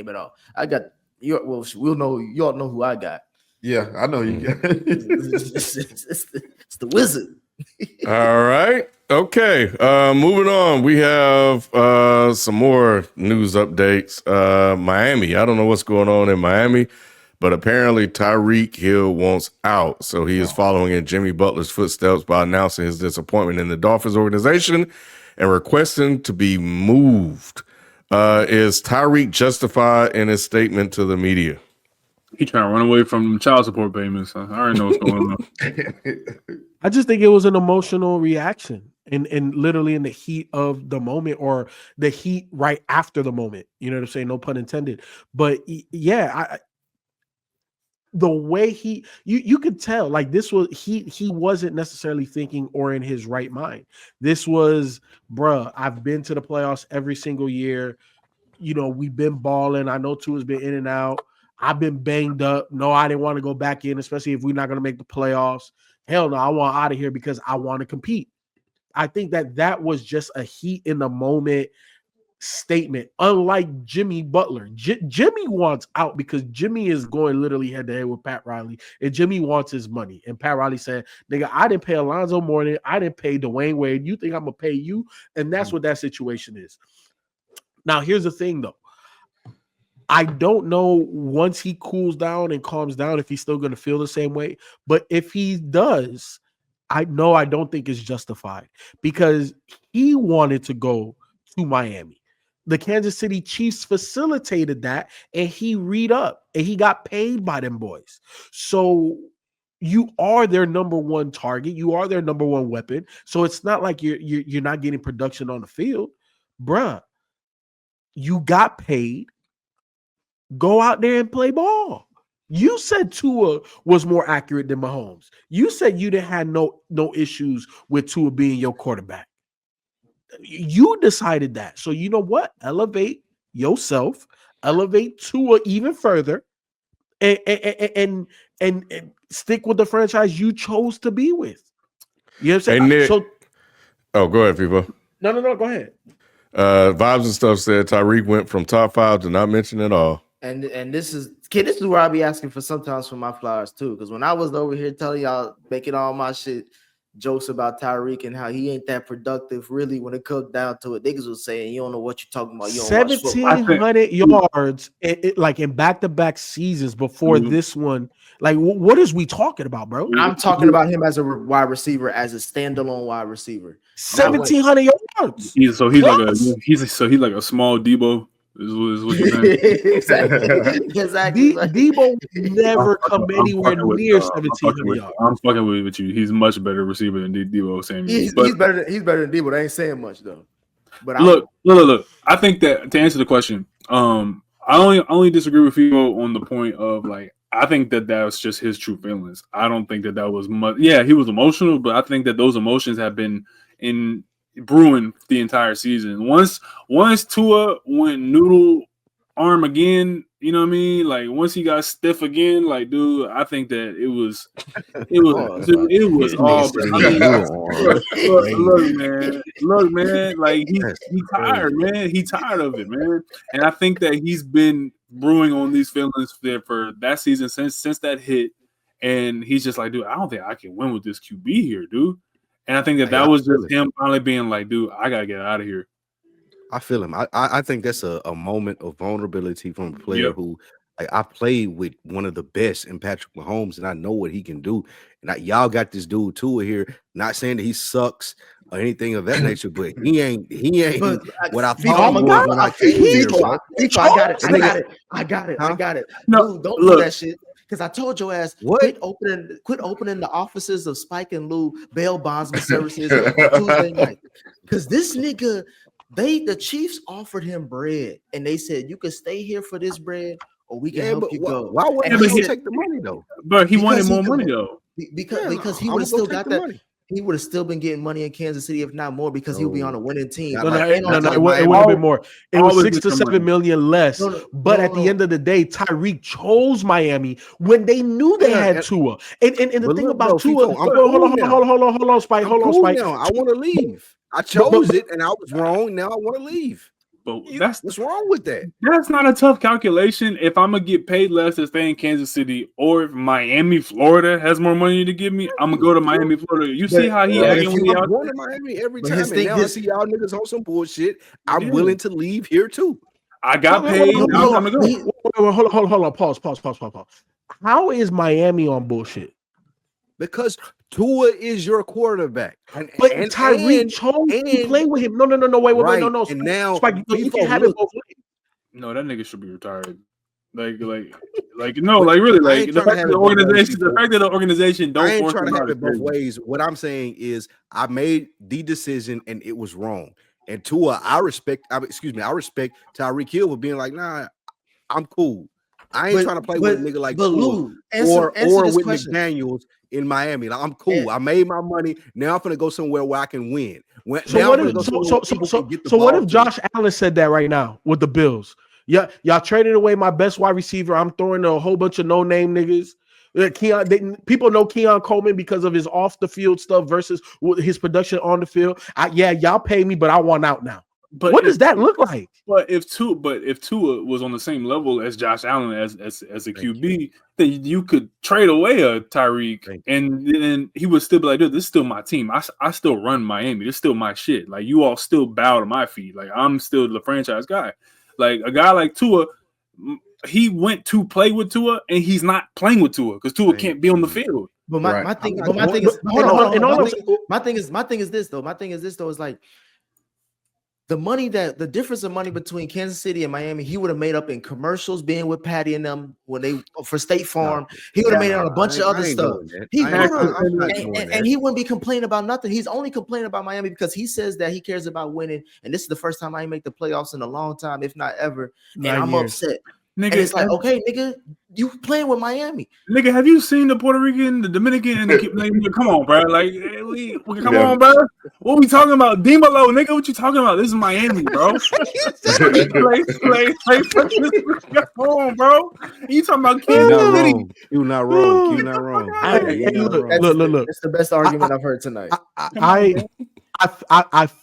game at all. I got you. Well, we'll know. Y'all know who I got. Yeah, I know you. It's the wizard. All right. Okay. Moving on. We have some more news updates. Miami. I don't know what's going on in Miami, but apparently Tyreek Hill wants out. So he is following in Jimmy Butler's footsteps by announcing his disappointment in the Dolphins organization and requesting to be moved. Is Tyreek justified in his statement to the media? He trying to run away from child support payments. I already know what's going on. I just think it was an emotional reaction and literally in the heat of the moment or the heat right after the moment. You know what I'm saying? No pun intended. But yeah, the way you could tell like this was he wasn't necessarily thinking or in his right mind. This was, bruh, I've been to the playoffs every single year. You know, we've been balling. I know Tua's been in and out. I've been banged up. No, I didn't want to go back in, especially if we're not going to make the playoffs. Hell no, I want out of here because I want to compete. I think that was just a heat in the moment statement. Unlike Jimmy Butler, Jimmy wants out because Jimmy is going literally head to head with Pat Riley, and Jimmy wants his money. And Pat Riley said, "Nigga, I didn't pay Alonzo Mourning. I didn't pay Dwayne Wade. You think I'm gonna pay you?" And that's what that situation is. Now, here's the thing, though. I don't know once he cools down and calms down if he's still going to feel the same way. But if he does, I don't think it's justified because he wanted to go to Miami. The Kansas City Chiefs facilitated that, and he read up, and he got paid by them boys. So you are their number one target. You are their number one weapon. So it's not like you're not getting production on the field. Bruh, you got paid. Go out there and play ball. You said Tua was more accurate than Mahomes. You said you didn't have no issues with Tua being your quarterback. You decided that. So you know what? Elevate yourself, elevate Tua even further, and stick with the franchise you chose to be with. You know what I'm saying? Hey, Nick. So, go ahead, people. No, go ahead. Vibes and stuff said Tyreek went from top 5 to not mention at all. And this is where I be asking for sometimes for my flowers too. Because when I was over here telling y'all, making all my shit jokes about Tyreek and how he ain't that productive, really, when it comes down to it, niggas was saying you don't know what you're talking about. You don't 1,700 yards, like in back-to-back seasons before this one. Like, what is we talking about, bro? I'm talking about him as a wide receiver, as a standalone wide receiver. 1,700 yards. He's like a small Debo. Is what you're saying. Exactly. Debo never come anywhere near 1,700 yards. I'm fucking with you. He's much better receiver than Debo Samuel. He's better than Debo. They ain't saying much though. But look. I think that to answer the question, I only disagree with you on the point of like I think that was just his true feelings. I don't think that was much. Yeah, he was emotional, but I think that those emotions have been in brewing the entire season. Once Tua went noodle arm again, you know what I mean? Like once he got stiff again, like dude, I think that it was all. Look, man, like he tired, man. He tired of it, man. And I think that he's been brewing on these feelings for that season since that hit, and he's just like, dude, I don't think I can win with this QB here, dude. And I think that was just him finally being like, dude, I got to get out of here. I feel him. I think that's a moment of vulnerability from a player who I played with one of the best in Patrick Mahomes, and I know what he can do. And y'all got this dude Tua here, not saying that he sucks or anything of that nature, but he ain't what I thought he was when I came here, bro. I got it. No, dude, don't do that shit. Because I told your ass, quit opening the offices of Spike and Lou bail bondsman services Tuesday night. Because this nigga, the Chiefs offered him bread, and they said you can stay here for this bread, or we can help you go. Why wouldn't he take the money though? But he wanted more money though. Because he would have still got that money. He would have still been getting money in Kansas City, if not more, because he would be on a winning team. No, it would have been more. It was 6 to 7 million less. But at the end of the day, Tyreek chose Miami when they knew they had Tua. And the thing about Tua, hold on, Spike. I want to leave. I chose it, and I was wrong. Now I want to leave. But what's wrong with that? That's not a tough calculation. If I'm gonna get paid less to stay in Kansas City, or if Miami, Florida has more money to give me, I'm gonna go to Miami, Florida. You see how he acting when he out going to Miami every But time, his and thing- now I see y'all niggas on some bullshit. I'm Yeah. willing to leave here too. I got paid. Hold Now I'm on, gonna go. hold on. Pause. How is Miami on bullshit? Because Tua is your quarterback. But Tyreek chose to play with him. No. Wait, no. And now Spike, you can't have it both ways. No, that nigga should be retired. Like, no, like really, like the fact that the organization don't. I ain't force trying him to out have it both is crazy. ways. What I'm saying is, I made the decision and it was wrong. And Tua, I respect Tyreek Hill for being like, nah, I'm cool. I ain't trying to play with a nigga like Tua Lou, or this with question. McDaniels in Miami. Like, I'm cool. I made my money. Now I'm gonna go somewhere where I can win. So what if Josh Allen said that right now with the Bills? Yeah, y'all traded away my best wide receiver. I'm throwing a whole bunch of no-name niggas. People know Keon Coleman because of his off the field stuff versus his production on the field. Y'all pay me, but I want out now. But what does that look like? But if Tua was on the same level as Josh Allen as a QB, then you could trade away a Tyreek, and then he would still be like, "Dude, this is still my team. I still run Miami. This is still my shit. Like, you all still bow to my feet. Like, I'm still the franchise guy. Like, a guy like Tua, he went to play with Tua, and he's not playing with Tua because Tua can't be on the field. But my thing is this though. Is like the difference of money between Kansas City and Miami, he would have made up in commercials, being with Patty and them when they for State Farm. He would have made it on a bunch of other stuff. He and he wouldn't be complaining about nothing. He's only complaining about Miami because he says that he cares about winning. And this is the first time I make the playoffs in a long time, if not ever. And I'm upset. Nigga, and it's like, okay, nigga, you playing with Miami. Nigga, have you seen the Puerto Rican, the Dominican, and come on, bro. Like, come on, bro. What we talking about? Dimalo, nigga, what you talking about? This is Miami, bro. Come on, bro. You talking about Kansas City? You're not wrong. Look. It's the best argument I've heard tonight. I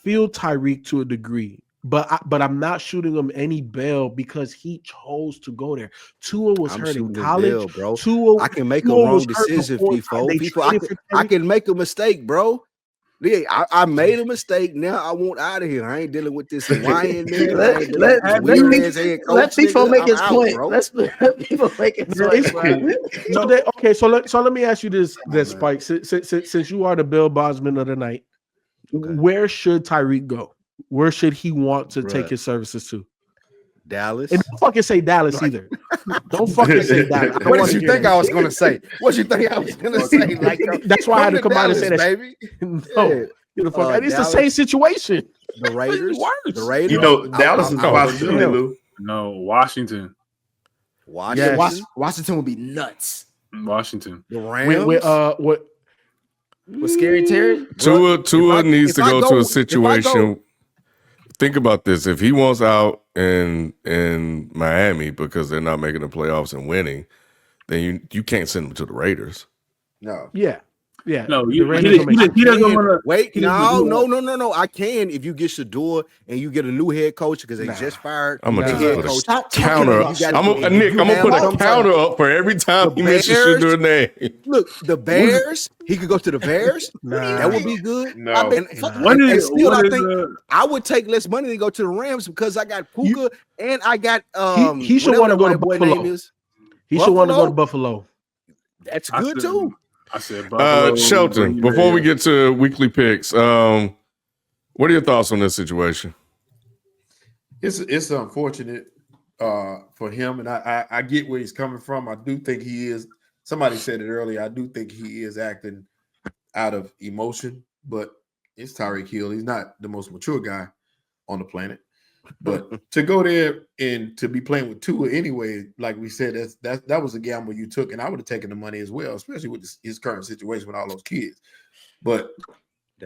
feel Tyreek to a degree. But I'm not shooting him any bail because he chose to go there. Tua was hurt in college, bro. I can make Tua a wrong decision, FIFO. I can make a mistake, bro. Yeah, I made a mistake. Now I want out of here. I ain't dealing with this Hawaiian nigga. Let FIFO make his point. Let FIFO make his point. Okay, so let me ask you this, Spike. Since you are the Bill Bosman of the night, where should Tyreek go? Where should he want to take his services to? Dallas. And don't fucking say Dallas either. Don't fucking say Dallas. What did you think I was going to say? What you think I was going to say? Like, that's why I had to come out and say that. Baby. No, it's the same situation. The Raiders. The Raiders. You know, Dallas is a possibility, Lou. No, Washington. Washington would be nuts. Washington. The Rams. With Scary Terry? Tua needs to go to a situation. Think about this. If he wants out in Miami because they're not making the playoffs and winning, then you can't send him to the Raiders. No. Yeah. No, he doesn't want to wait. No. I can if you get Shador and you get a new head coach because they just fired. I'm gonna just put a counter. I'm gonna put a counter up for every time he mentions Shador's name. Look, the Bears. He could go to the Bears. That would be good. No. I would take less money to go to the Rams because I got Puka and I got he should want to go to Buffalo. He should want to go to Buffalo. That's good too. I said Buffalo. Shelton, before we get to weekly picks, what are your thoughts on this situation? It's unfortunate for him, and I get where he's coming from. I do think he is. Somebody said it earlier. I do think he is acting out of emotion, but it's Tyreek Hill. He's not the most mature guy on the planet. But to go there and to be playing with Tua anyway, like we said, that was a gamble you took, and I would have taken the money as well, especially with his current situation with all those kids. But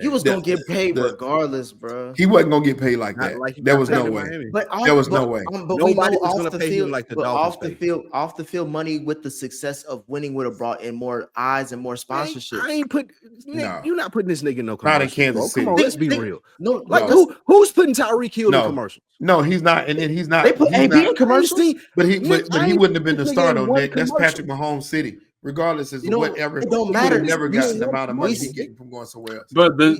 You was gonna get paid regardless, bro. He wasn't gonna get paid like Not that. like he There got was paid no in way. Miami. But There was no way. But we Nobody know was off gonna the pay him field, like the but Dolphins paid. off the field money with the success of winning would have brought in more eyes and more sponsorship. I ain't put. No. You're not putting this nigga in no Not in commercials, Kansas bro. City. Come on, let's be real. No, Like let's- who's putting Tyreek Hill in No. commercials? No, he's not, and then he's not. They put he's AB in not, commercials. but he Nick, but I he ain't wouldn't have been put the this nigga in starter, one Nick. That's commercial. Patrick Mahomes City. Regardless as You to know, whatever, it don't he matter. would have never This- gotten the amount of money we- he getting from going somewhere else. But the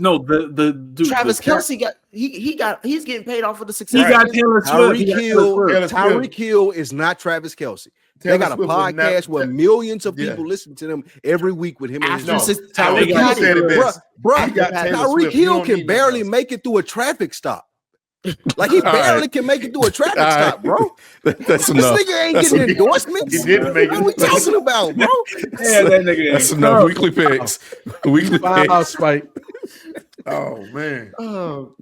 dude, Travis Kelce he's getting paid off of the he success. got Taylor Swift. He got Taylor Swift. Tyreek Hill is not Travis Kelce. They got a Swift was podcast where millions of Yeah. people listen to them every week with him. And his After son. six- No, Tyreek you Hill said it best. Bruh, He got Taylor Tyreek Swift. You Hill don't can need barely nothing else. make it through a traffic stop. Like he All barely right. can make it through a traffic All right. stop, bro. That's This enough. nigga ain't That's getting enough. endorsements. He didn't make What are we it. talking about, bro? Yeah, that nigga. That's ain't enough. terrible. Weekly picks. Weekly Wow, picks. Spike. Oh man. Oh,